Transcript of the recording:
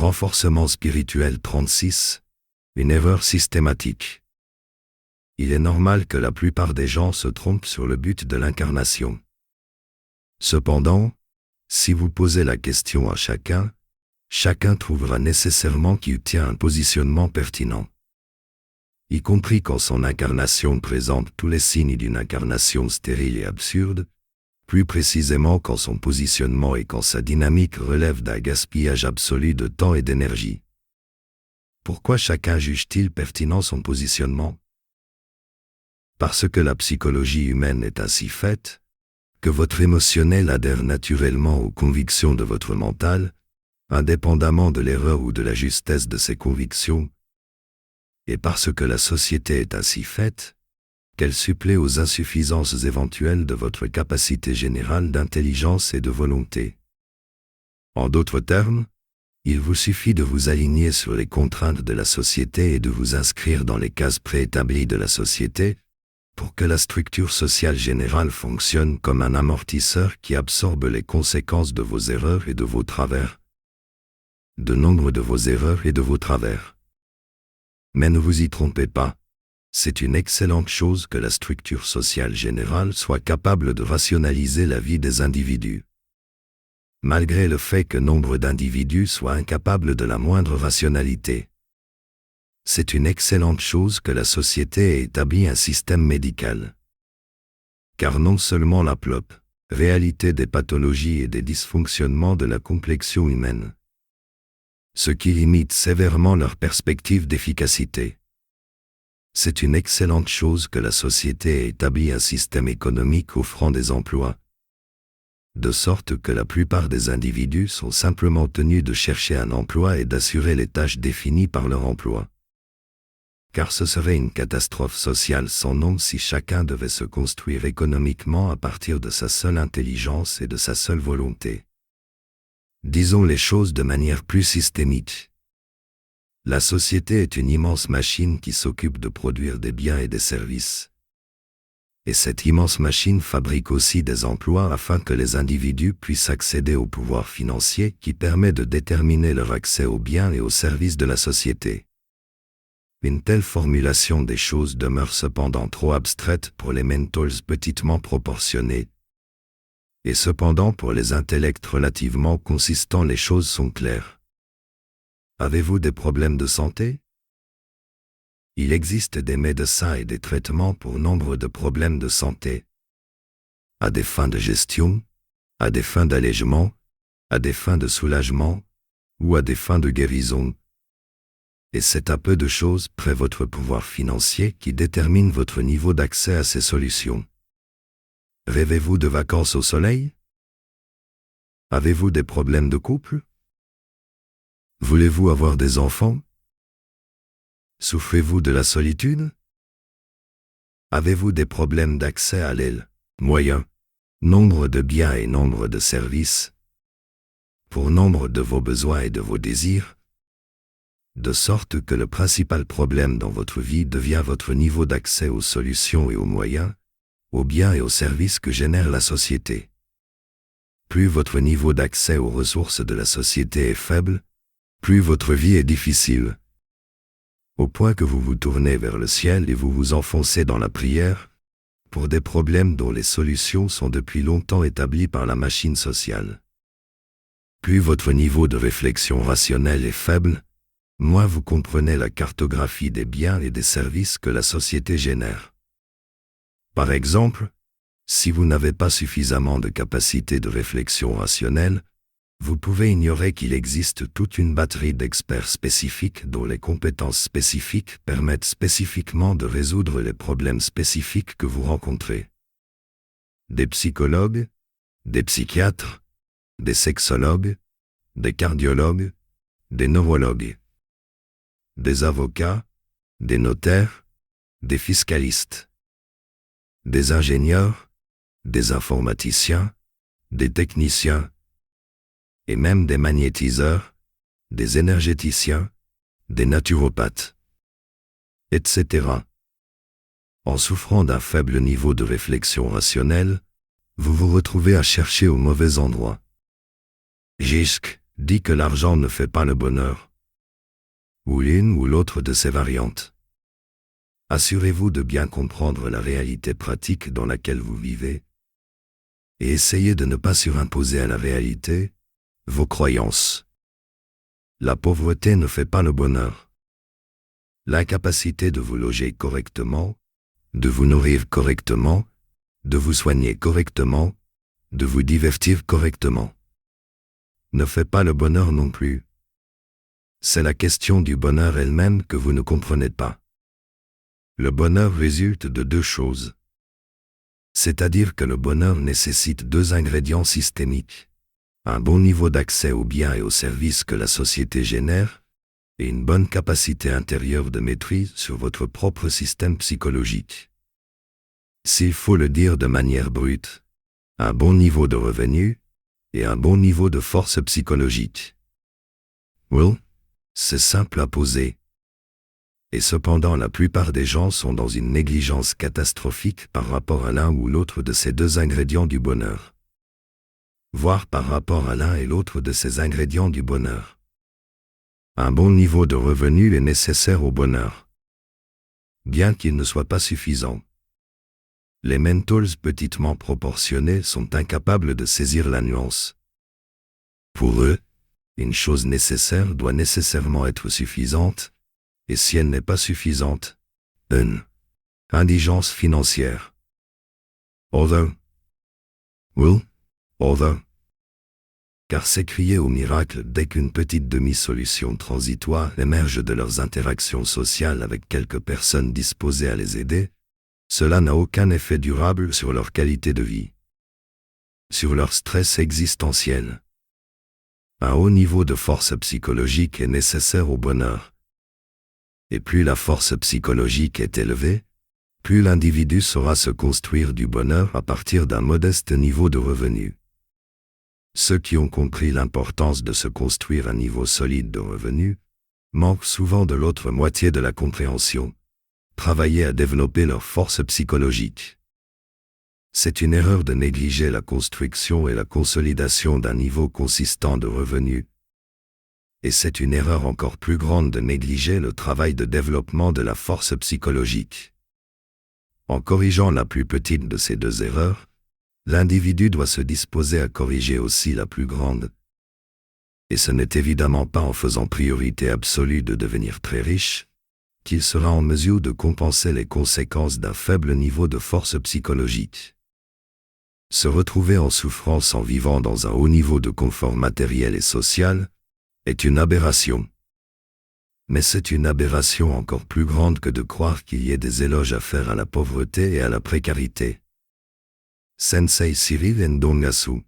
Renforcement spirituel 36. Une erreur systématique. Il est normal que la plupart des gens se trompent sur le but de l'incarnation. Cependant, si vous posez la question à chacun trouvera nécessairement qu'il tient un positionnement pertinent. Y compris quand son incarnation présente tous les signes d'une incarnation stérile et absurde, plus précisément quand son positionnement et quand sa dynamique relève d'un gaspillage absolu de temps et d'énergie. Pourquoi chacun juge-t-il pertinent son positionnement? Parce que la psychologie humaine est ainsi faite, que votre émotionnel adhère naturellement aux convictions de votre mental, indépendamment de l'erreur ou de la justesse de ses convictions, et parce que la société est ainsi faite, qu'elle supplée aux insuffisances éventuelles de votre capacité générale d'intelligence et de volonté. En d'autres termes, il vous suffit de vous aligner sur les contraintes de la société et de vous inscrire dans les cases préétablies de la société, pour que la structure sociale générale fonctionne comme un amortisseur qui absorbe les conséquences de vos erreurs et de vos travers. De nombre de vos erreurs et de vos travers. Mais ne vous y trompez pas, c'est une excellente chose que la structure sociale générale soit capable de rationaliser la vie des individus. Malgré le fait que nombre d'individus soient incapables de la moindre rationalité. C'est une excellente chose que la société ait établi un système médical. Car non seulement la réalité des pathologies et des dysfonctionnements de la complexion humaine, ce qui limite sévèrement leur perspective d'efficacité. C'est une excellente chose que la société ait établi un système économique offrant des emplois, de sorte que la plupart des individus sont simplement tenus de chercher un emploi et d'assurer les tâches définies par leur emploi. Car ce serait une catastrophe sociale sans nom si chacun devait se construire économiquement à partir de sa seule intelligence et de sa seule volonté. Disons les choses de manière plus systémique. La société est une immense machine qui s'occupe de produire des biens et des services. Et cette immense machine fabrique aussi des emplois afin que les individus puissent accéder au pouvoir financier qui permet de déterminer leur accès aux biens et aux services de la société. Une telle formulation des choses demeure cependant trop abstraite pour les mentals petitement proportionnés. Et cependant pour les intellects relativement consistants les choses sont claires. Avez-vous des problèmes de santé? Il existe des médecins et des traitements pour nombre de problèmes de santé. À des fins de gestion, à des fins d'allègement, à des fins de soulagement, ou à des fins de guérison. Et c'est à peu de choses près votre pouvoir financier qui détermine votre niveau d'accès à ces solutions. Rêvez-vous de vacances au soleil? Avez-vous des problèmes de couple? Voulez-vous avoir des enfants? Souffrez-vous de la solitude? Avez-vous des problèmes d'accès à l'aile, moyen, nombre de biens et nombre de services, pour nombre de vos besoins et de vos désirs, de sorte que le principal problème dans votre vie devient votre niveau d'accès aux solutions et aux moyens, aux biens et aux services que génère la société. Plus votre niveau d'accès aux ressources de la société est faible, plus votre vie est difficile. Au point que vous vous tournez vers le ciel et vous vous enfoncez dans la prière, pour des problèmes dont les solutions sont depuis longtemps établies par la machine sociale. Plus votre niveau de réflexion rationnelle est faible, moins vous comprenez la cartographie des biens et des services que la société génère. Par exemple, si vous n'avez pas suffisamment de capacité de réflexion rationnelle, vous pouvez ignorer qu'il existe toute une batterie d'experts spécifiques dont les compétences spécifiques permettent spécifiquement de résoudre les problèmes spécifiques que vous rencontrez. Des psychologues, des psychiatres, des sexologues, des cardiologues, des neurologues, des avocats, des notaires, des fiscalistes, des ingénieurs, des informaticiens, des techniciens, et même des magnétiseurs, des énergéticiens, des naturopathes, etc. En souffrant d'un faible niveau de réflexion rationnelle, vous vous retrouvez à chercher au mauvais endroit. dit que l'argent ne fait pas le bonheur, ou l'une ou l'autre de ces variantes. Assurez-vous de bien comprendre la réalité pratique dans laquelle vous vivez, et essayez de ne pas surimposer à la réalité vos croyances. La pauvreté ne fait pas le bonheur. L'incapacité de vous loger correctement, de vous nourrir correctement, de vous soigner correctement, de vous divertir correctement, ne fait pas le bonheur non plus. C'est la question du bonheur elle-même que vous ne comprenez pas. Le bonheur résulte de deux choses. C'est-à-dire que le bonheur nécessite deux ingrédients systémiques: un bon niveau d'accès aux biens et aux services que la société génère, et une bonne capacité intérieure de maîtrise sur votre propre système psychologique. S'il faut le dire de manière brute, un bon niveau de revenus et un bon niveau de force psychologique. Well, c'est simple à poser. Et cependant la plupart des gens sont dans une négligence catastrophique par rapport à l'un ou l'autre de ces deux ingrédients du bonheur. Voire par rapport à l'un et l'autre de ces ingrédients du bonheur. Un bon niveau de revenu est nécessaire au bonheur, bien qu'il ne soit pas suffisant. Les mentors petitement proportionnés sont incapables de saisir la nuance. Pour eux, une chose nécessaire doit nécessairement être suffisante, et si elle n'est pas suffisante, une indigence financière. Although, car c'est crier au miracle dès qu'une petite demi-solution transitoire émerge de leurs interactions sociales avec quelques personnes disposées à les aider, cela n'a aucun effet durable sur leur qualité de vie, sur leur stress existentiel. Un haut niveau de force psychologique est nécessaire au bonheur. Et plus la force psychologique est élevée, plus l'individu saura se construire du bonheur à partir d'un modeste niveau de revenu. Ceux qui ont compris l'importance de se construire un niveau solide de revenu manquent souvent de l'autre moitié de la compréhension: travailler à développer leur force psychologique. C'est une erreur de négliger la construction et la consolidation d'un niveau consistant de revenus. Et c'est une erreur encore plus grande de négliger le travail de développement de la force psychologique. En corrigeant la plus petite de ces deux erreurs, l'individu doit se disposer à corriger aussi la plus grande. Et ce n'est évidemment pas en faisant priorité absolue de devenir très riche qu'il sera en mesure de compenser les conséquences d'un faible niveau de force psychologique. Se retrouver en souffrance en vivant dans un haut niveau de confort matériel et social est une aberration. Mais c'est une aberration encore plus grande que de croire qu'il y ait des éloges à faire à la pauvreté et à la précarité. Sensei Cyril Ndongasu.